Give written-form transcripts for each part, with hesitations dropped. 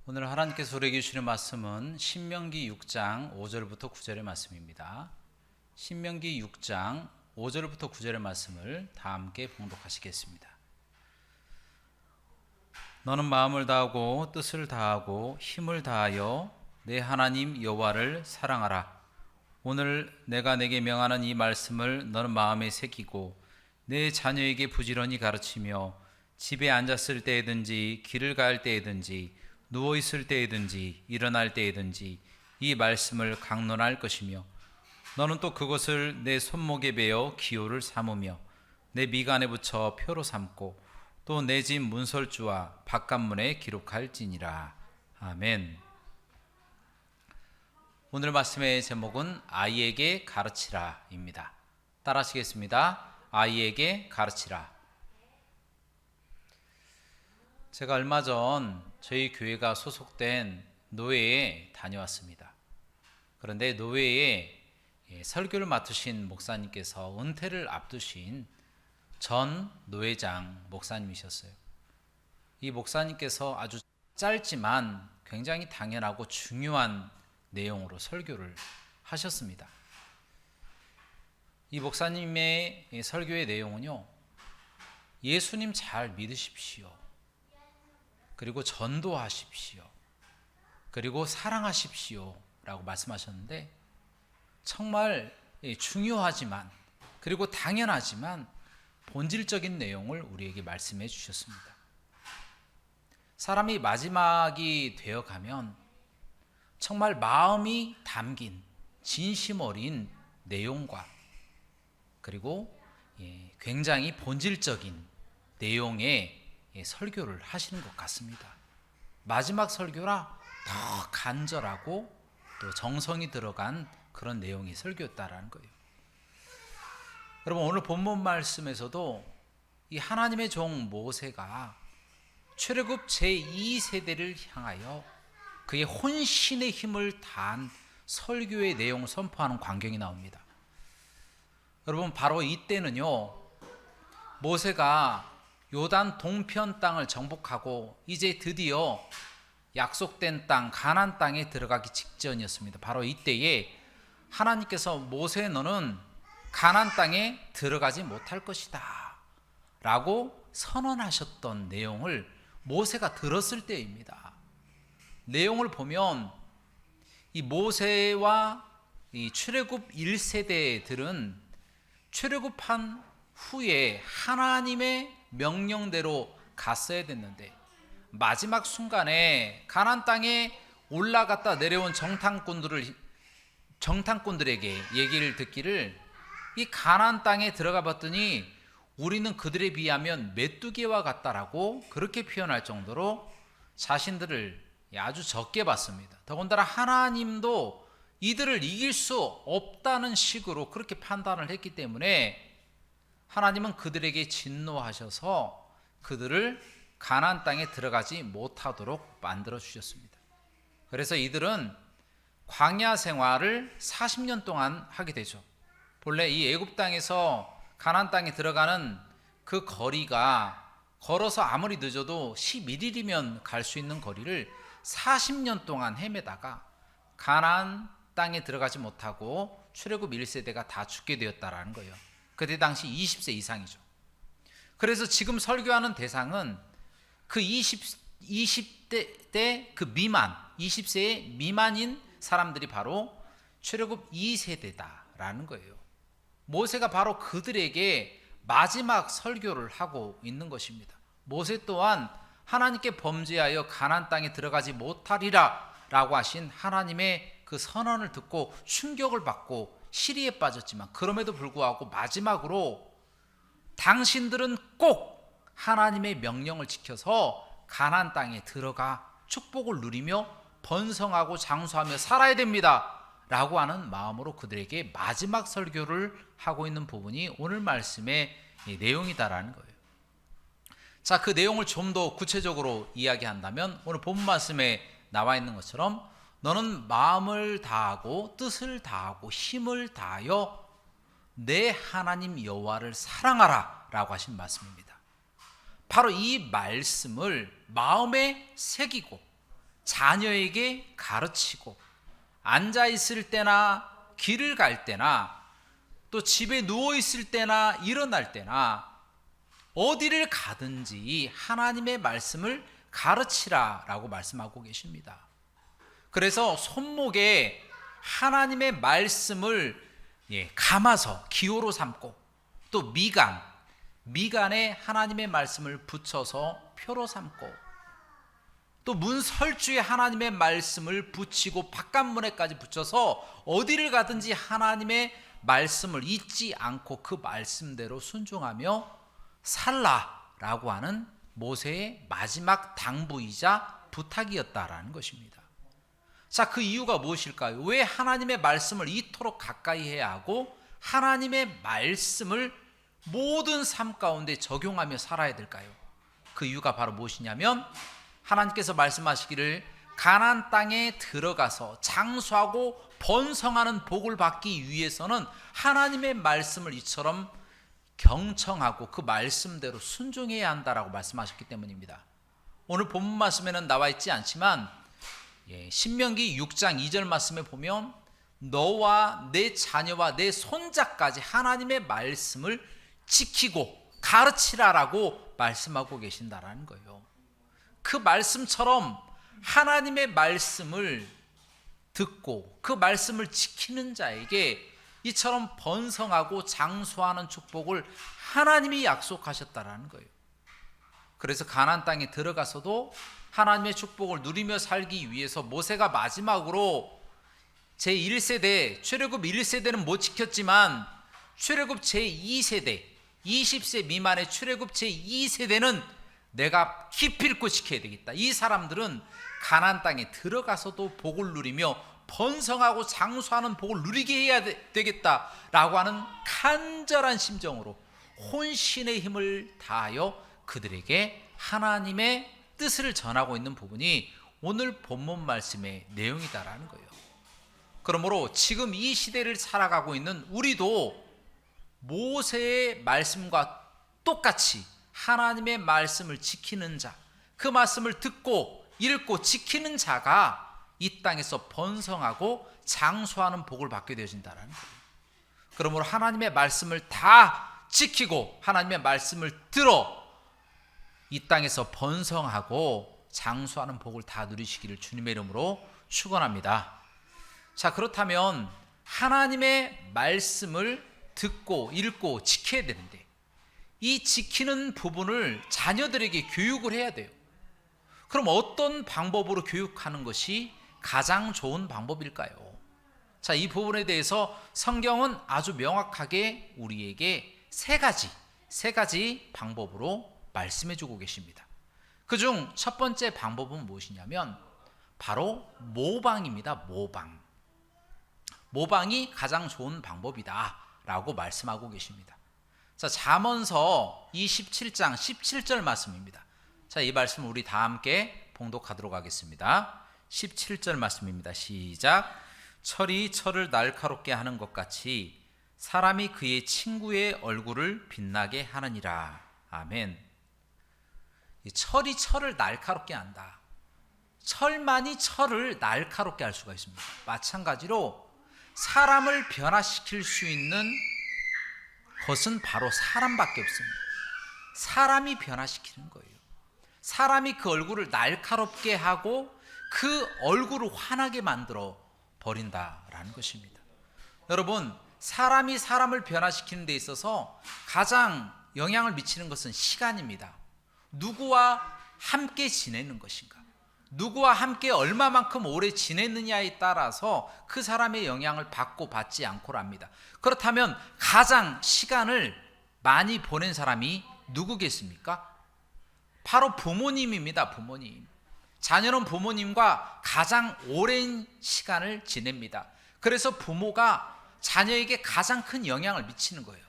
오늘 하나님께서 우리에게 주시는 말씀은 신명기 6장 5절부터 9절의 말씀입니다. 신명기 6장 5절부터 9절의 말씀을 다 함께 봉독하시겠습니다. 너는 마음을 다하고 뜻을 다하고 힘을 다하여 내 하나님 여호와를 사랑하라. 오늘 내가 내게 명하는 이 말씀을 너는 마음에 새기고 내 자녀에게 부지런히 가르치며 집에 앉았을 때에든지 길을 갈 때에든지 누워있을 때에든지 일어날 때에든지 이 말씀을 강론할 것이며 너는 또 그것을 내 손목에 베어 기호를 삼으며 내 미간에 붙여 표로 삼고 또 내 집 문설주와 바깥문에 기록할지니라. 아멘. 오늘 말씀의 제목은 아이에게 가르치라 입니다. 따라 하시겠습니다. 아이에게 가르치라. 제가 얼마 전 저희 교회가 소속된 노회에 다녀왔습니다. 그런데 노회에 설교를 맡으신 목사님께서 은퇴를 앞두신 전 노회장 목사님이셨어요. 이 목사님께서 아주 짧지만 굉장히 당연하고 중요한 내용으로 설교를 하셨습니다. 이 목사님의 설교의 내용은요, 예수님 잘 믿으십시오. 그리고 전도하십시오. 그리고 사랑하십시오. 라고 말씀하셨는데 정말 중요하지만 그리고 당연하지만 본질적인 내용을 우리에게 말씀해 주셨습니다. 사람이 마지막이 되어가면 정말 마음이 담긴 진심 어린 내용과 그리고 굉장히 본질적인 내용의 설교를 하시는 것 같습니다. 마지막 설교라 더 간절하고 또 정성이 들어간 그런 내용의 설교였다라는 거예요. 여러분, 오늘 본문 말씀에서도 이 하나님의 종 모세가 출애굽 제2세대를 향하여 그의 혼신의 힘을 다한 설교의 내용을 선포하는 광경이 나옵니다. 여러분, 바로 이때는요, 모세가 요단 동편 땅을 정복하고 이제 드디어 약속된 땅 가나안 땅에 들어가기 직전이었습니다. 바로 이때에 하나님께서 모세 너는 가나안 땅에 들어가지 못할 것이다 라고 선언하셨던 내용을 모세가 들었을 때입니다. 내용을 보면 이 모세와 이 출애굽 1세대들은 출애굽한 후에 하나님의 명령대로 갔어야 됐는데 마지막 순간에 가나안 땅에 올라갔다 내려온 정탐꾼들에게 얘기를 듣기를 이 가나안 땅에 들어가 봤더니 우리는 그들에 비하면 메뚜기와 같다라고 그렇게 표현할 정도로 자신들을 아주 적게 봤습니다. 더군다나 하나님도 이들을 이길 수 없다는 식으로 그렇게 판단을 했기 때문에 하나님은 그들에게 진노하셔서 그들을 가나안 땅에 들어가지 못하도록 만들어 주셨습니다. 그래서 이들은 광야 생활을 40년 동안 하게 되죠. 본래 이 애굽 땅에서 가나안 땅에 들어가는 그 거리가 걸어서 아무리 늦어도 11일이면 갈 수 있는 거리를 40년 동안 헤매다가 가나안 땅에 들어가지 못하고 출애굽 1세대가 다 죽게 되었다라는 거예요. 그때 당시 20세 이상이죠. 그래서 지금 설교하는 대상은 그 20대 때 그 미만, 20세의 미만인 사람들이 바로 출애굽 2세대다라는 거예요. 모세가 바로 그들에게 마지막 설교를 하고 있는 것입니다. 모세 또한 하나님께 범죄하여 가나안 땅에 들어가지 못하리라 라고 하신 하나님의 그 선언을 듣고 충격을 받고 시리에 빠졌지만 그럼에도 불구하고 마지막으로 당신들은 꼭 하나님의 명령을 지켜서 가나안 땅에 들어가 축복을 누리며 번성하고 장수하며 살아야 됩니다 라고 하는 마음으로 그들에게 마지막 설교를 하고 있는 부분이 오늘 말씀의 내용이다라는 거예요. 자, 그 내용을 좀 더 구체적으로 이야기한다면 오늘 본 말씀에 나와 있는 것처럼 너는 마음을 다하고 뜻을 다하고 힘을 다하여 내 하나님 여호와를 사랑하라 라고 하신 말씀입니다. 바로 이 말씀을 마음에 새기고 자녀에게 가르치고 앉아있을 때나 길을 갈 때나 또 집에 누워있을 때나 일어날 때나 어디를 가든지 하나님의 말씀을 가르치라 라고 말씀하고 계십니다. 그래서 손목에 하나님의 말씀을 감아서 기호로 삼고 또 미간에 하나님의 말씀을 붙여서 표로 삼고 또 문설주에 하나님의 말씀을 붙이고 바깥문에까지 붙여서 어디를 가든지 하나님의 말씀을 잊지 않고 그 말씀대로 순종하며 살라라고 하는 모세의 마지막 당부이자 부탁이었다라는 것입니다. 자, 그 이유가 무엇일까요? 왜 하나님의 말씀을 이토록 가까이 해야 하고 하나님의 말씀을 모든 삶 가운데 적용하며 살아야 될까요? 그 이유가 바로 무엇이냐면 하나님께서 말씀하시기를 가나안 땅에 들어가서 장수하고 번성하는 복을 받기 위해서는 하나님의 말씀을 이처럼 경청하고 그 말씀대로 순종해야 한다라고 말씀하셨기 때문입니다. 오늘 본문 말씀에는 나와 있지 않지만 신명기 6장 2절 말씀에 보면 너와 내 자녀와 내 손자까지 하나님의 말씀을 지키고 가르치라라고 말씀하고 계신다라는 거예요. 그 말씀처럼 하나님의 말씀을 듣고 그 말씀을 지키는 자에게 이처럼 번성하고 장수하는 축복을 하나님이 약속하셨다라는 거예요. 그래서 가나안 땅에 들어가서도 하나님의 축복을 누리며 살기 위해서 모세가 마지막으로 제1세대 출애굽 1세대는 못 지켰지만 출애굽 제2세대 20세 미만의 출애굽 제2세대는 내가 기필코 지켜야 되겠다. 이 사람들은 가나안 땅에 들어가서도 복을 누리며 번성하고 장수하는 복을 누리게 해야 되겠다라고 하는 간절한 심정으로 혼신의 힘을 다하여 그들에게 하나님의 뜻을 전하고 있는 부분이 오늘 본문 말씀의 내용이다라는 거예요. 그러므로 지금 이 시대를 살아가고 있는 우리도 모세의 말씀과 똑같이 하나님의 말씀을 지키는 자, 그 말씀을 듣고 읽고 지키는 자가 이 땅에서 번성하고 장수하는 복을 받게 되어진다는 거예요. 그러므로 하나님의 말씀을 다 지키고 하나님의 말씀을 들어 이 땅에서 번성하고 장수하는 복을 다 누리시기를 주님의 이름으로 축원합니다. 자, 그렇다면 하나님의 말씀을 듣고 읽고 지켜야 되는데 이 지키는 부분을 자녀들에게 교육을 해야 돼요. 그럼 어떤 방법으로 교육하는 것이 가장 좋은 방법일까요? 자, 이 부분에 대해서 성경은 아주 명확하게 우리에게 세 가지 방법으로 말씀해 주고 계십니다. 그중 첫 번째 방법은 무엇이냐면 바로 모방입니다. 모방이 가장 좋은 방법이다 라고 말씀하고 계십니다. 자, 잠언서 27장 17절 말씀입니다. 자, 이 말씀 우리 다 함께 봉독하도록 하겠습니다. 17절 말씀입니다. 시작. 철이 철을 날카롭게 하는 것 같이 사람이 그의 친구의 얼굴을 빛나게 하느니라. 아멘. 철이 철을 날카롭게 한다. 철만이 철을 날카롭게 할 수가 있습니다. 마찬가지로 사람을 변화시킬 수 있는 것은 바로 사람밖에 없습니다. 사람이 변화시키는 거예요. 사람이 그 얼굴을 날카롭게 하고 그 얼굴을 환하게 만들어 버린다라는 것입니다. 여러분, 사람이 사람을 변화시키는 데 있어서 가장 영향을 미치는 것은 시간입니다. 누구와 함께 지내는 것인가, 누구와 함께 얼마만큼 오래 지냈느냐에 따라서 그 사람의 영향을 받고 받지 않고랍니다. 그렇다면 가장 시간을 많이 보낸 사람이 누구겠습니까? 바로 부모님입니다. 부모님. 자녀는 부모님과 가장 오랜 시간을 지냅니다. 그래서 부모가 자녀에게 가장 큰 영향을 미치는 거예요.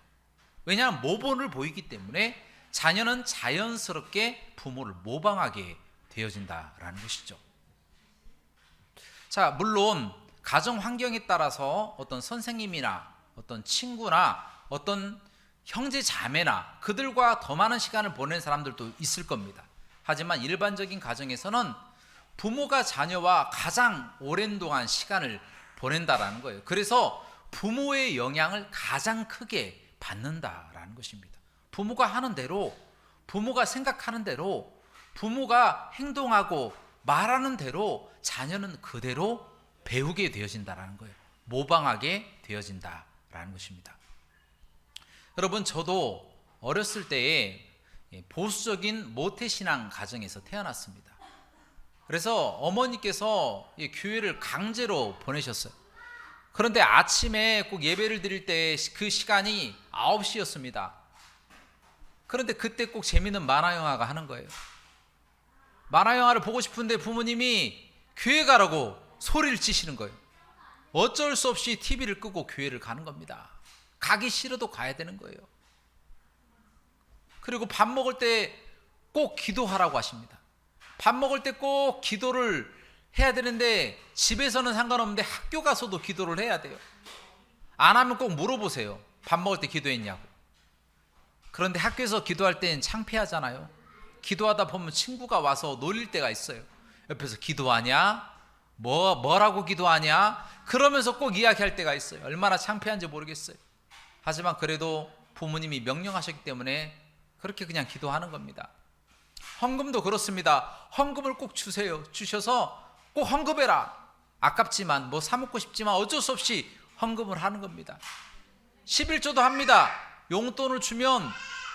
왜냐하면 모본을 보이기 때문에 자녀는 자연스럽게 부모를 모방하게 되어진다라는 것이죠. 자, 물론 가정 환경에 따라서 어떤 선생님이나 어떤 친구나 어떤 형제 자매나 그들과 더 많은 시간을 보낸 사람들도 있을 겁니다. 하지만 일반적인 가정에서는 부모가 자녀와 가장 오랜 동안 시간을 보낸다라는 거예요. 그래서 부모의 영향을 가장 크게 받는다라는 것입니다. 부모가 하는 대로, 부모가 생각하는 대로, 부모가 행동하고 말하는 대로 자녀는 그대로 배우게 되어진다라는 거예요. 모방하게 되어진다라는 것입니다. 여러분, 저도 어렸을 때에 보수적인 모태신앙 가정에서 태어났습니다. 그래서 어머니께서 교회를 강제로 보내셨어요. 그런데 아침에 꼭 예배를 드릴 때 그 시간이 9시였습니다. 그런데 그때 꼭 재미있는 만화영화가 하는 거예요. 만화영화를 보고 싶은데 부모님이 교회 가라고 소리를 치시는 거예요. 어쩔 수 없이 TV를 끄고 교회를 가는 겁니다. 가기 싫어도 가야 되는 거예요. 그리고 밥 먹을 때 꼭 기도하라고 하십니다. 밥 먹을 때 꼭 기도를 해야 되는데 집에서는 상관없는데 학교 가서도 기도를 해야 돼요. 안 하면 꼭 물어보세요. 밥 먹을 때 기도했냐고. 그런데 학교에서 기도할 땐 창피하잖아요. 기도하다 보면 친구가 와서 놀릴 때가 있어요. 옆에서 기도하냐? 뭐라고 기도하냐? 그러면서 꼭 이야기할 때가 있어요. 얼마나 창피한지 모르겠어요. 하지만 그래도 부모님이 명령하셨기 때문에 그렇게 그냥 기도하는 겁니다. 헌금도 그렇습니다. 헌금을 꼭 주세요. 주셔서 꼭 헌금해라. 아깝지만 뭐 사 먹고 싶지만 어쩔 수 없이 헌금을 하는 겁니다. 11조도 합니다. 용돈을 주면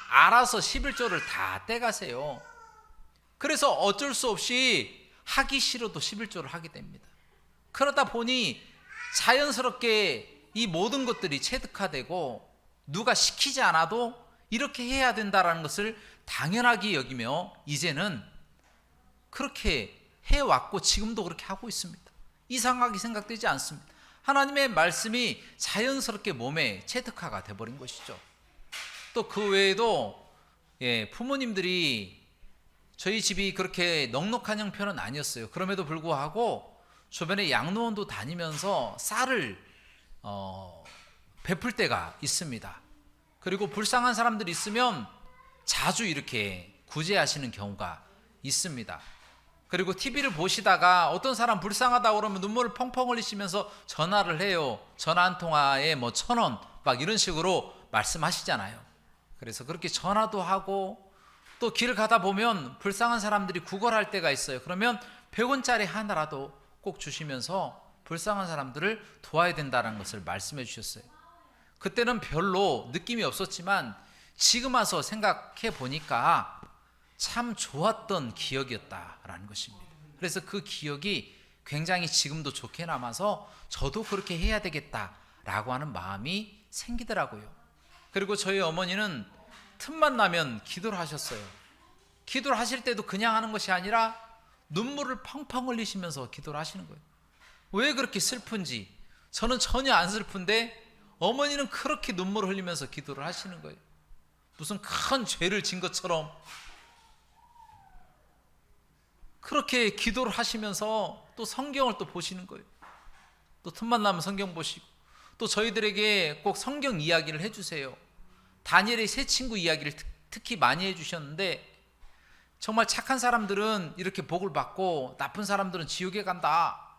알아서 11조를 다 떼가세요. 그래서 어쩔 수 없이 하기 싫어도 11조를 하게 됩니다. 그러다 보니 자연스럽게 이 모든 것들이 체득화되고 누가 시키지 않아도 이렇게 해야 된다는 것을 당연하게 여기며 이제는 그렇게 해왔고 지금도 그렇게 하고 있습니다. 이상하게 생각되지 않습니다. 하나님의 말씀이 자연스럽게 몸에 체득화가 돼버린 것이죠. 또 그 외에도 부모님들이 저희 집이 그렇게 넉넉한 형편은 아니었어요. 그럼에도 불구하고 주변에 양로원도 다니면서 쌀을 베풀 때가 있습니다. 그리고 불쌍한 사람들이 있으면 자주 이렇게 구제하시는 경우가 있습니다. 그리고 TV를 보시다가 어떤 사람 불쌍하다고 그러면 눈물을 펑펑 흘리시면서 전화를 해요. 전화 한 통화에 뭐 1,000원 막 이런 식으로 말씀하시잖아요. 그래서 그렇게 전화도 하고 또 길 가다 보면 불쌍한 사람들이 구걸할 때가 있어요. 그러면 100원짜리 하나라도 꼭 주시면서 불쌍한 사람들을 도와야 된다는 것을 말씀해 주셨어요. 그때는 별로 느낌이 없었지만 지금 와서 생각해 보니까 참 좋았던 기억이었다라는 것입니다. 그래서 그 기억이 굉장히 지금도 좋게 남아서 저도 그렇게 해야 되겠다라고 하는 마음이 생기더라고요. 그리고 저희 어머니는 틈만 나면 기도를 하셨어요. 기도를 하실 때도 그냥 하는 것이 아니라 눈물을 펑펑 흘리시면서 기도를 하시는 거예요. 왜 그렇게 슬픈지 저는 전혀 안 슬픈데 어머니는 그렇게 눈물을 흘리면서 기도를 하시는 거예요. 무슨 큰 죄를 진 것처럼 그렇게 기도를 하시면서 또 성경을 또 보시는 거예요. 또 틈만 나면 성경 보시고 또 저희들에게 꼭 성경 이야기를 해주세요. 다니엘의 세 친구 이야기를 특히 많이 해주셨는데 정말 착한 사람들은 이렇게 복을 받고 나쁜 사람들은 지옥에 간다.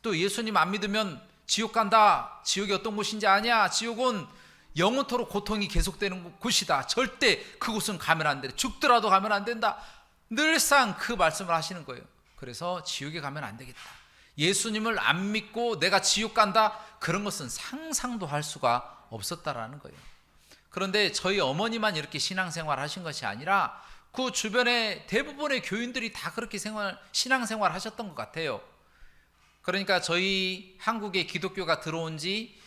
또 예수님 안 믿으면 지옥 간다. 지옥이 어떤 곳인지 아냐? 지옥은 영원토록 고통이 계속되는 곳이다. 절대 그곳은 가면 안 돼. 죽더라도 가면 안 된다. 늘상 그 말씀을 하시는 거예요. 그래서 지옥에 가면 안 되겠다. 예수님을 안 믿고 내가 지옥 간다. 그런 것은 상상도 할 수가 없었다라는 거예요. 그런데 저희 어머니만 이렇게 신앙생활 하신 것이 아니라 그 주변에 대부분의 교인들이 다 그렇게 신앙생활 하셨던 것 같아요. 그러니까 저희 한국에 기독교가 들어온 지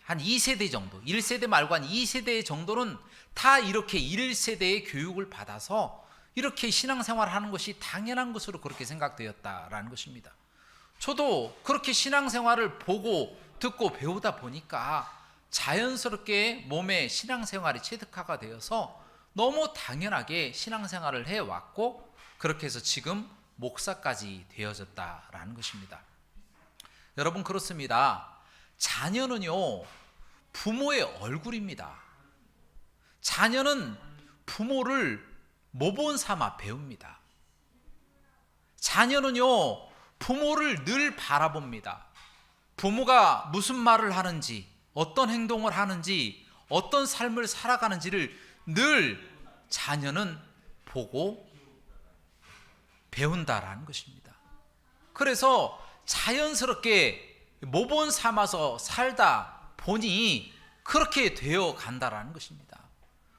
한 2세대 정도, 1세대 말고 한 2세대 정도는 다 이렇게 1세대의 교육을 받아서 이렇게 신앙생활을 하는 것이 당연한 것으로 그렇게 생각되었다라는 것입니다. 저도 그렇게 신앙생활을 보고 듣고 배우다 보니까 자연스럽게 몸에 신앙생활이 체득화가 되어서 너무 당연하게 신앙생활을 해왔고 그렇게 해서 지금 목사까지 되어졌다라는 것입니다. 여러분, 그렇습니다. 자녀는요 부모의 얼굴입니다. 자녀는 부모를 모본 삼아 배웁니다. 자녀는요, 부모를 늘 바라봅니다. 부모가 무슨 말을 하는지, 어떤 행동을 하는지, 어떤 삶을 살아가는지를 늘 자녀는 보고 배운다라는 것입니다. 그래서 자연스럽게 모본 삼아서 살다 보니 그렇게 되어 간다라는 것입니다.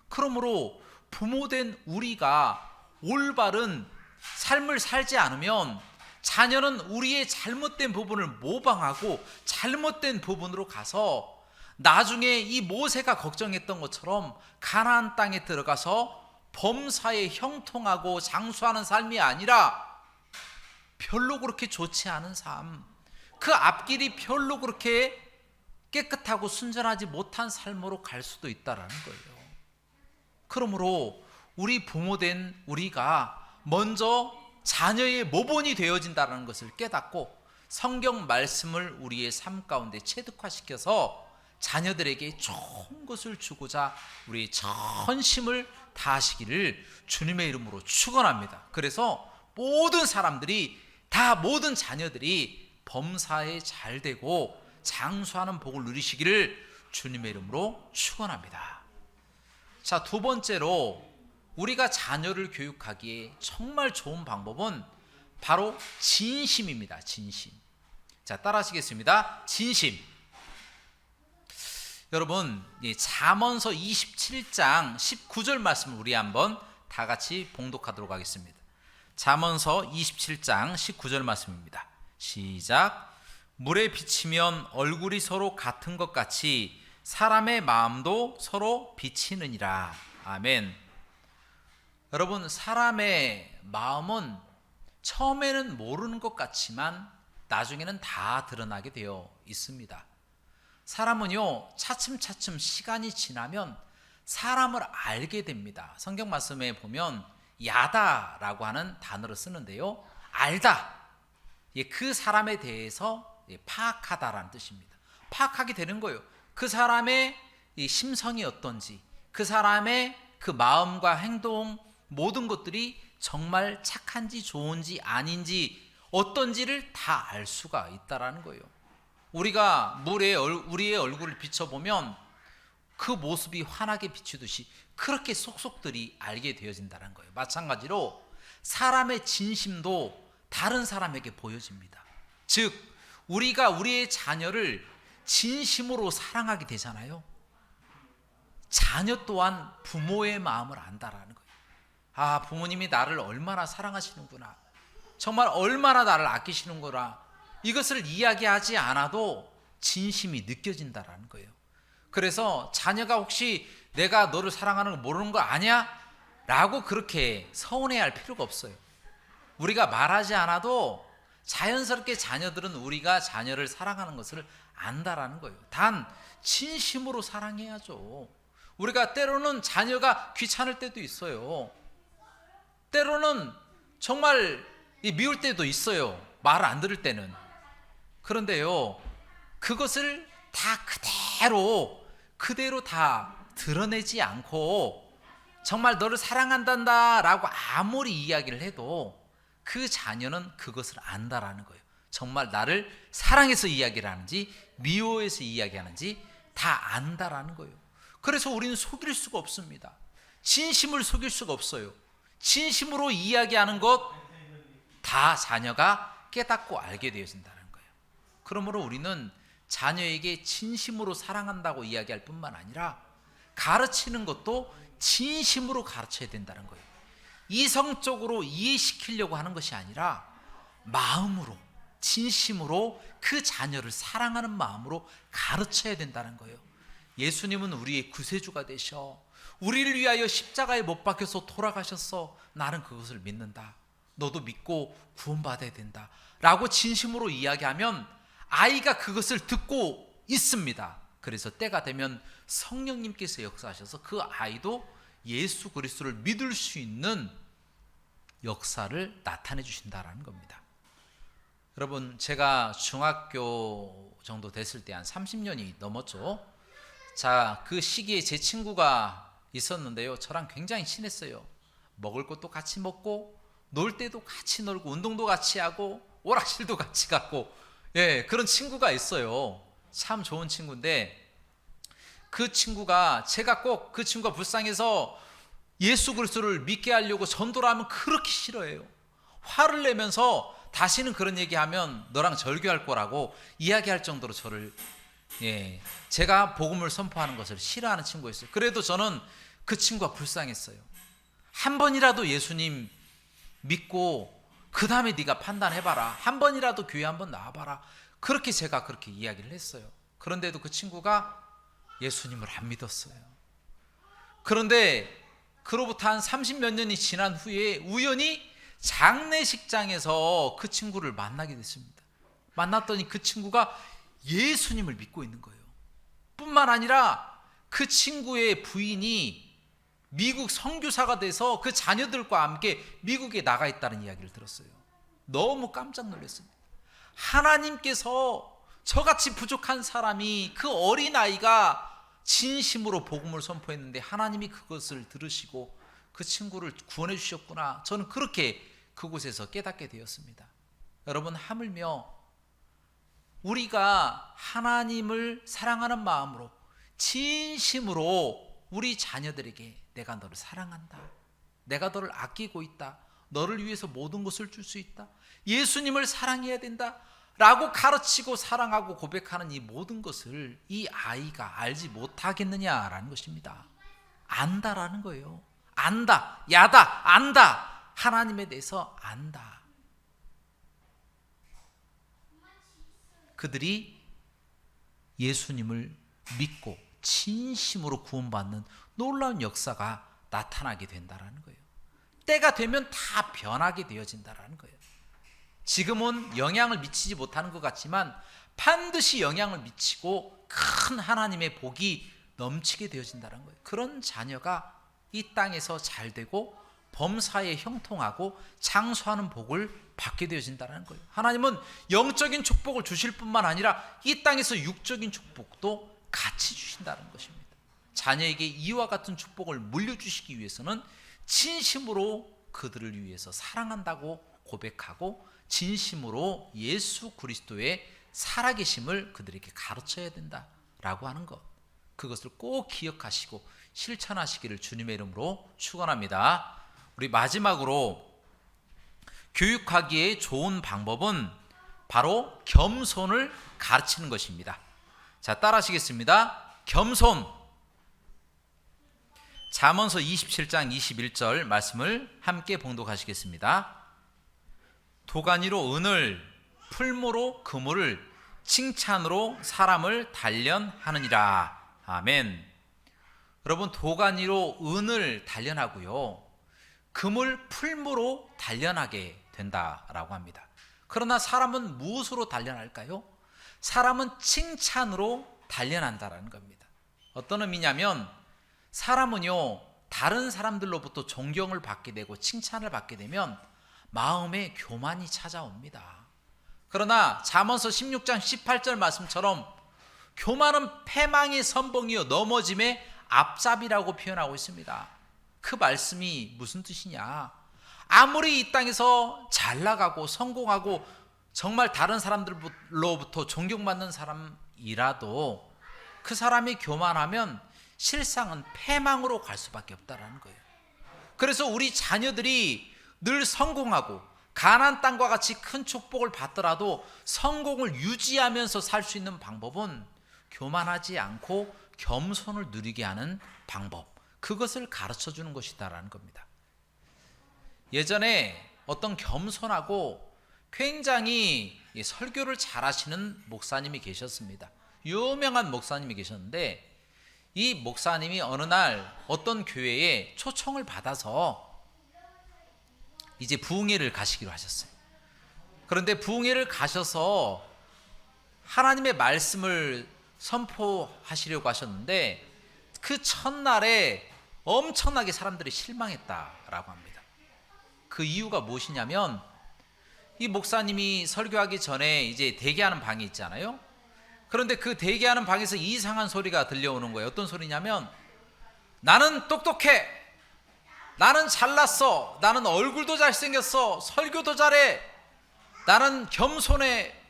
그러므로 부모된 우리가 올바른 삶을 살지 않으면 자녀는 우리의 잘못된 부분을 모방하고 잘못된 부분으로 가서 나중에 이 모세가 걱정했던 것처럼 가나안 땅에 들어가서 범사에 형통하고 장수하는 삶이 아니라 별로 그렇게 좋지 않은 삶, 그 앞길이 별로 그렇게 깨끗하고 순전하지 못한 삶으로 갈 수도 있다라는 거예요. 그러므로 우리 부모된 우리가 먼저 자녀의 모본이 되어진다는 것을 깨닫고 성경 말씀을 우리의 삶 가운데 체득화시켜서 자녀들에게 좋은 것을 주고자 우리의 전심을 다하시기를 주님의 이름으로 축원합니다. 그래서 모든 사람들이 다 모든 자녀들이 범사에 잘 되고 장수하는 복을 누리시기를 주님의 이름으로 축원합니다. 자, 두 번째로 우리가 자녀를 교육하기에 정말 좋은 방법은 바로 진심입니다. 진심. 자, 따라하시겠습니다. 진심. 여러분, 잠언서 27장 19절 말씀을 우리 한번 다 같이 봉독하도록 하겠습니다. 잠언서 27장 19절 말씀입니다. 시작. 물에 비치면 얼굴이 서로 같은 것 같이 사람의 마음도 서로 비치느니라. 아멘. 여러분, 사람의 마음은 처음에는 모르는 것 같지만 나중에는 다 드러나게 되어 있습니다. 사람은요, 차츰차츰 시간이 지나면 사람을 알게 됩니다. 성경 말씀에 보면 야다라고 하는 단어를 쓰는데요, 알다, 그 사람에 대해서 파악하다라는 뜻입니다. 파악하게 되는 거예요. 그 사람의 심성이 어떤지, 그 사람의 그 마음과 행동, 모든 것들이 정말 착한지 좋은지 아닌지 어떤지를 다 알 수가 있다라는 거예요. 우리가 물에 우리의 얼굴을 비춰보면 그 모습이 환하게 비추듯이 그렇게 속속들이 알게 되어진다는 거예요. 마찬가지로 사람의 진심도 다른 사람에게 보여집니다. 즉, 우리가 우리의 자녀를 진심으로 사랑하게 되잖아요. 자녀 또한 부모의 마음을 안다라는 거예요. 아, 부모님이 나를 얼마나 사랑하시는구나, 정말 얼마나 나를 아끼시는구나, 이것을 이야기하지 않아도 진심이 느껴진다라는 거예요. 그래서 자녀가 혹시 내가 너를 사랑하는 거 모르는 거 아니야? 라고 그렇게 서운해할 필요가 없어요. 우리가 말하지 않아도 자연스럽게 자녀들은 우리가 자녀를 사랑하는 것을 안다라는 거예요. 단 진심으로 사랑해야죠. 우리가 때로는 자녀가 귀찮을 때도 있어요. 때로는 정말 미울 때도 있어요. 말 안 들을 때는. 그런데요, 그것을 다 그대로 다 드러내지 않고 정말 너를 사랑한단다 라고 아무리 이야기를 해도 그 자녀는 그것을 안다라는 거예요. 정말 나를 사랑해서 이야기를 하는지 미워해서 이야기하는지 다 안다라는 거예요. 그래서 우리는 속일 수가 없습니다. 진심을 속일 수가 없어요. 진심으로 이야기하는 것 다 자녀가 깨닫고 알게 되어진다는 거예요. 그러므로 우리는 자녀에게 진심으로 사랑한다고 이야기할 뿐만 아니라 가르치는 것도 진심으로 가르쳐야 된다는 거예요. 이성적으로 이해시키려고 하는 것이 아니라 마음으로, 진심으로 그 자녀를 사랑하는 마음으로 가르쳐야 된다는 거예요. 예수님은 우리의 구세주가 되셔 우리를 위하여 십자가에 못 박혀서 돌아가셨어. 나는 그것을 믿는다. 너도 믿고 구원받아야 된다 라고 진심으로 이야기하면 아이가 그것을 듣고 있습니다. 그래서 때가 되면 성령님께서 역사하셔서 그 아이도 예수 그리스도를 믿을 수 있는 역사를 나타내 주신다라는 겁니다. 여러분, 제가 중학교 정도 됐을 때 한 30년이 넘었죠. 자, 그 시기에 제 친구가 있었는데요, 저랑 굉장히 친했어요. 먹을 것도 같이 먹고 놀 때도 같이 놀고 운동도 같이 하고 오락실도 같이 가고, 그런 친구가 있어요. 참 좋은 친구인데, 그 친구가, 제가 꼭 그 친구가 불쌍해서 예수 그리스도를 믿게 하려고 전도를 하면 그렇게 싫어해요. 화를 내면서 다시는 그런 얘기하면 너랑 절교할 거라고 이야기할 정도로 저를, 제가 복음을 선포하는 것을 싫어하는 친구였어요. 그래도 저는 그 친구가 불쌍했어요. 한 번이라도 예수님 믿고 그 다음에 네가 판단해봐라, 한 번이라도 교회 한번 나와봐라, 그렇게 제가 그렇게 이야기를 했어요. 그런데도 그 친구가 예수님을 안 믿었어요. 그런데 그로부터 한 30몇 년이 지난 후에 우연히 장례식장에서 그 친구를 만나게 됐습니다. 만났더니 그 친구가 예수님을 믿고 있는 거예요. 뿐만 아니라 그 친구의 부인이 미국 선교사가 돼서 그 자녀들과 함께 미국에 나가 있다는 이야기를 들었어요. 너무 깜짝 놀랐습니다. 하나님께서 저같이 부족한 사람이, 그 어린아이가 진심으로 복음을 선포했는데 하나님이 그것을 들으시고 그 친구를 구원해 주셨구나. 저는 그렇게 그곳에서 깨닫게 되었습니다. 여러분, 하물며 우리가 하나님을 사랑하는 마음으로 진심으로 우리 자녀들에게 내가 너를 사랑한다, 내가 너를 아끼고 있다, 너를 위해서 모든 것을 줄 수 있다, 예수님을 사랑해야 된다 라고 가르치고 사랑하고 고백하는 이 모든 것을 이 아이가 알지 못하겠느냐라는 것입니다. 안다라는 거예요. 안다, 야다, 안다, 하나님에 대해서 안다. 그들이 예수님을 믿고 진심으로 구원받는 놀라운 역사가 나타나게 된다라는 거예요. 때가 되면 다 변하게 되어진다라는 거예요. 지금은 영향을 미치지 못하는 것 같지만 반드시 영향을 미치고 큰 하나님의 복이 넘치게 되어진다는 거예요. 그런 자녀가 이 땅에서 잘 되고 범사에 형통하고 장수하는 복을 받게 되어진다는 거예요. 하나님은 영적인 축복을 주실 뿐만 아니라 이 땅에서 육적인 축복도 같이 주신다는 것입니다. 자녀에게 이와 같은 축복을 물려주시기 위해서는 진심으로 그들을 위해서 사랑한다고 고백하고 진심으로 예수 그리스도의 살아계심을 그들에게 가르쳐야 된다라고 하는 것, 그것을 꼭 기억하시고 실천하시기를 주님의 이름으로 축원합니다. 우리 마지막으로 교육하기에 좋은 방법은 바로 겸손을 가르치는 것입니다. 자, 따라하시겠습니다. 겸손. 잠언서 27장 21절 말씀을 함께 봉독하시겠습니다. 도가니로 은을, 풀무로 그물을, 칭찬으로 사람을 단련하느니라. 아멘. 여러분, 도가니로 은을 단련하고요, 금을 풀무로 단련하게 된다라고 합니다. 그러나 사람은 무엇으로 단련할까요? 사람은 칭찬으로 단련한다라는 겁니다. 어떤 의미냐면, 사람은요, 다른 사람들로부터 존경을 받게 되고 칭찬을 받게 되면 마음에 교만이 찾아옵니다. 그러나 잠언서 16장 18절 말씀처럼 교만은 패망의 선봉이요 넘어짐의 앞잡이라고 표현하고 있습니다. 그 말씀이 무슨 뜻이냐? 아무리 이 땅에서 잘 나가고 성공하고 정말 다른 사람들로부터 존경받는 사람이라도 그 사람이 교만하면 실상은 패망으로 갈 수밖에 없다라는 거예요. 그래서 우리 자녀들이 늘 성공하고 가나안 땅과 같이 큰 축복을 받더라도 성공을 유지하면서 살 수 있는 방법은 교만하지 않고 겸손을 누리게 하는 방법, 그것을 가르쳐 주는 것이다라는 겁니다. 예전에 어떤 겸손하고 굉장히 설교를 잘하시는 목사님이 계셨습니다. 유명한 목사님이 계셨는데, 이 목사님이 어느 날 어떤 교회에 초청을 받아서 이제 부흥회를 가시기로 하셨어요. 그런데 부흥회를 가셔서 하나님의 말씀을 선포하시려고 하셨는데, 그 첫날에 엄청나게 사람들이 실망했다라고 합니다. 그 이유가 무엇이냐면, 이 목사님이 설교하기 전에 이제 대기하는 방이 있잖아요. 그런데 그 대기하는 방에서 이상한 소리가 들려오는 거예요. 어떤 소리냐면, 나는 똑똑해, 나는 잘났어, 나는 얼굴도 잘생겼어, 설교도 잘해, 나는 겸손해,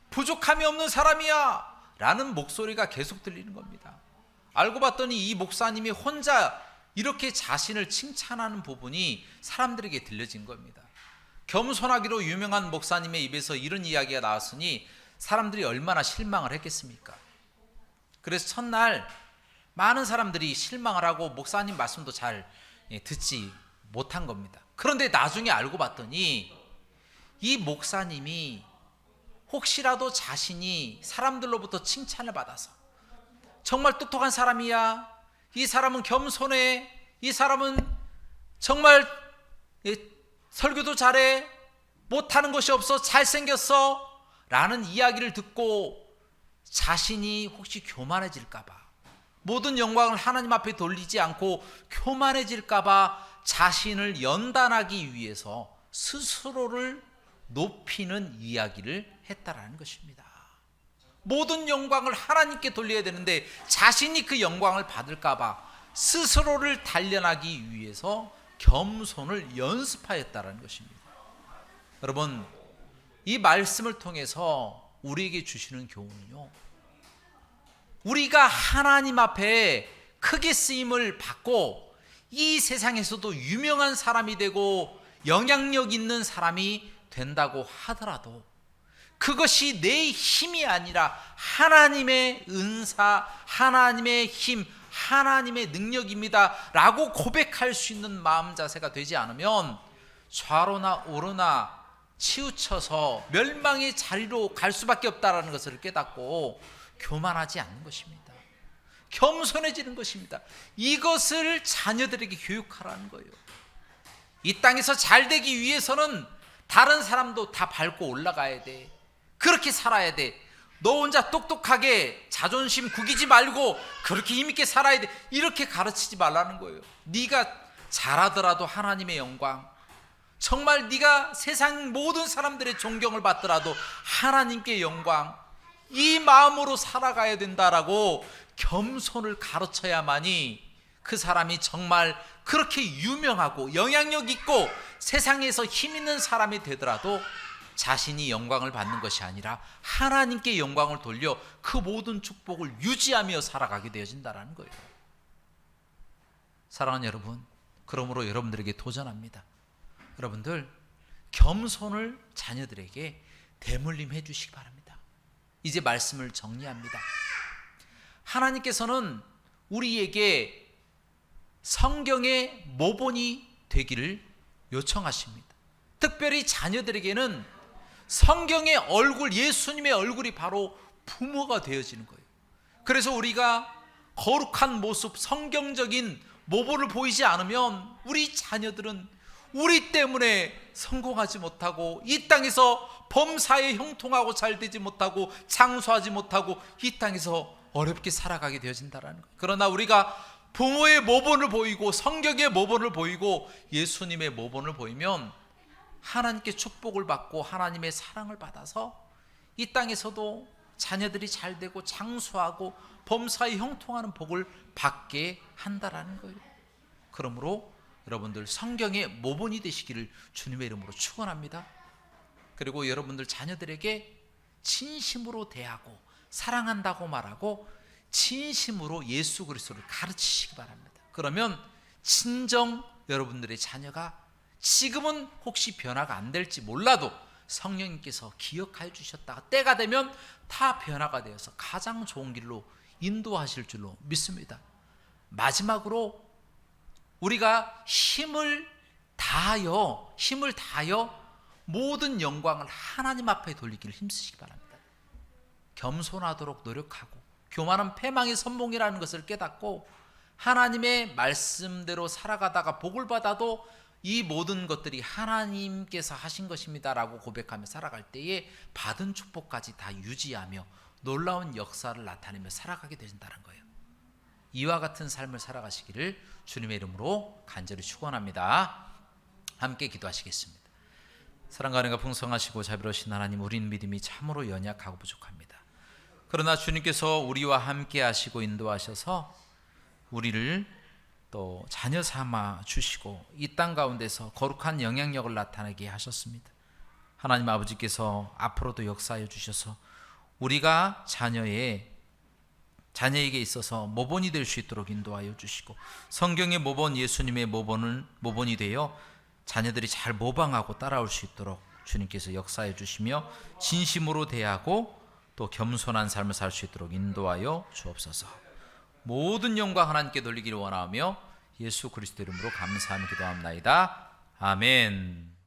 부족함이 없는 사람이야 라는 목소리가 계속 들리는 겁니다. 알고 봤더니 이 목사님이 혼자 이렇게 자신을 칭찬하는 부분이 사람들에게 들려진 겁니다. 겸손하기로 유명한 목사님의 입에서 이런 이야기가 나왔으니 사람들이 얼마나 실망을 했겠습니까? 그래서 첫날 많은 사람들이 실망을 하고 목사님 말씀도 잘 듣지 못한 겁니다. 그런데 나중에 알고 봤더니 이 목사님이 혹시라도 자신이 사람들로부터 칭찬을 받아서 정말 똑똑한 사람이야, 이 사람은 겸손해, 이 사람은 정말 설교도 잘해, 못하는 것이 없어, 잘생겼어 라는 이야기를 듣고 자신이 혹시 교만해질까봐, 모든 영광을 하나님 앞에 돌리지 않고 교만해질까봐 자신을 연단하기 위해서 스스로를 높이는 이야기를 했다라는 것입니다. 모든 영광을 하나님께 돌려야 되는데 자신이 그 영광을 받을까봐 스스로를 단련하기 위해서 겸손을 연습하였다라는 것입니다. 여러분, 이 말씀을 통해서 우리에게 주시는 교훈은요, 우리가 하나님 앞에 크게 쓰임을 받고 이 세상에서도 유명한 사람이 되고 영향력 있는 사람이 된다고 하더라도 그것이 내 힘이 아니라 하나님의 은사, 하나님의 힘, 하나님의 능력입니다 라고 고백할 수 있는 마음 자세가 되지 않으면 좌로나 우로나 치우쳐서 멸망의 자리로 갈 수밖에 없다는 것을 깨닫고 교만하지 않는 것입니다. 겸손해지는 것입니다. 이것을 자녀들에게 교육하라는 거예요. 이 땅에서 잘 되기 위해서는 다른 사람도 다 밟고 올라가야 돼. 그렇게 살아야 돼. 너 혼자 똑똑하게 자존심 구기지 말고 그렇게 힘있게 살아야 돼. 이렇게 가르치지 말라는 거예요. 네가 잘하더라도 하나님의 영광, 정말 네가 세상 모든 사람들의 존경을 받더라도 하나님께 영광, 이 마음으로 살아가야 된다라고 겸손을 가르쳐야만이 그 사람이 정말 그렇게 유명하고 영향력 있고 세상에서 힘 있는 사람이 되더라도 자신이 영광을 받는 것이 아니라 하나님께 영광을 돌려 그 모든 축복을 유지하며 살아가게 되어진다는 거예요. 사랑하는 여러분, 그러므로 여러분들에게 도전합니다. 여러분들 겸손을 자녀들에게 대물림해 주시기 바랍니다. 이제 말씀을 정리합니다. 하나님께서는 우리에게 성경의 모본이 되기를 요청하십니다. 특별히 자녀들에게는 성경의 얼굴, 예수님의 얼굴이 바로 부모가 되어지는 거예요. 그래서 우리가 거룩한 모습, 성경적인 모본을 보이지 않으면 우리 자녀들은 우리 때문에 성공하지 못하고 이 땅에서 범사에 형통하고 잘 되지 못하고 장수하지 못하고 이 땅에서 어렵게 살아가게 되어진다는 거예요. 그러나 우리가 부모의 모본을 보이고 성경의 모본을 보이고 예수님의 모본을 보이면 하나님께 축복을 받고 하나님의 사랑을 받아서 이 땅에서도 자녀들이 잘 되고 장수하고 범사에 형통하는 복을 받게 한다라는 거예요. 그러므로 여러분들 성경의 모본이 되시기를 주님의 이름으로 축원합니다. 그리고 여러분들 자녀들에게 진심으로 대하고 사랑한다고 말하고 진심으로 예수 그리스도를 가르치시기 바랍니다. 그러면 친정 여러분들의 자녀가 지금은 혹시 변화가 안 될지 몰라도 성령님께서 기억하여 주셨다가 때가 되면 다 변화가 되어서 가장 좋은 길로 인도하실 줄로 믿습니다. 마지막으로 우리가 힘을 다하여 모든 영광을 하나님 앞에 돌리기를 힘쓰시기 바랍니다. 겸손하도록 노력하고 교만은 패망의 선봉이라는 것을 깨닫고 하나님의 말씀대로 살아가다가 복을 받아도 이 모든 것들이 하나님께서 하신 것입니다라고 고백하며 살아갈 때에 받은 축복까지 다 유지하며 놀라운 역사를 나타내며 살아가게 되신다는 거예요. 이와 같은 삶을 살아가시기를 주님의 이름으로 간절히 축원합니다. 함께 기도하시겠습니다. 사랑과 은혜가 풍성하시고 자비로우신 하나님, 우린 믿음이 참으로 연약하고 부족합니다. 그러나 주님께서 우리와 함께 하시고 인도하셔서 우리를 또 자녀 삼아 주시고 이 땅 가운데서 거룩한 영향력을 나타내게 하셨습니다. 하나님 아버지께서 앞으로도 역사하여 주셔서 우리가 자녀에게 있어서 모본이 될 수 있도록 인도하여 주시고, 성경의 모본, 예수님의 모본이 되어 자녀들이 잘 모방하고 따라올 수 있도록 주님께서 역사해 주시며 진심으로 대하고 또 겸손한 삶을 살 수 있도록 인도하여 주옵소서. 모든 영광 하나님께 돌리기를 원하며 예수 그리스도 이름으로 감사하며 기도합나이다. 아멘.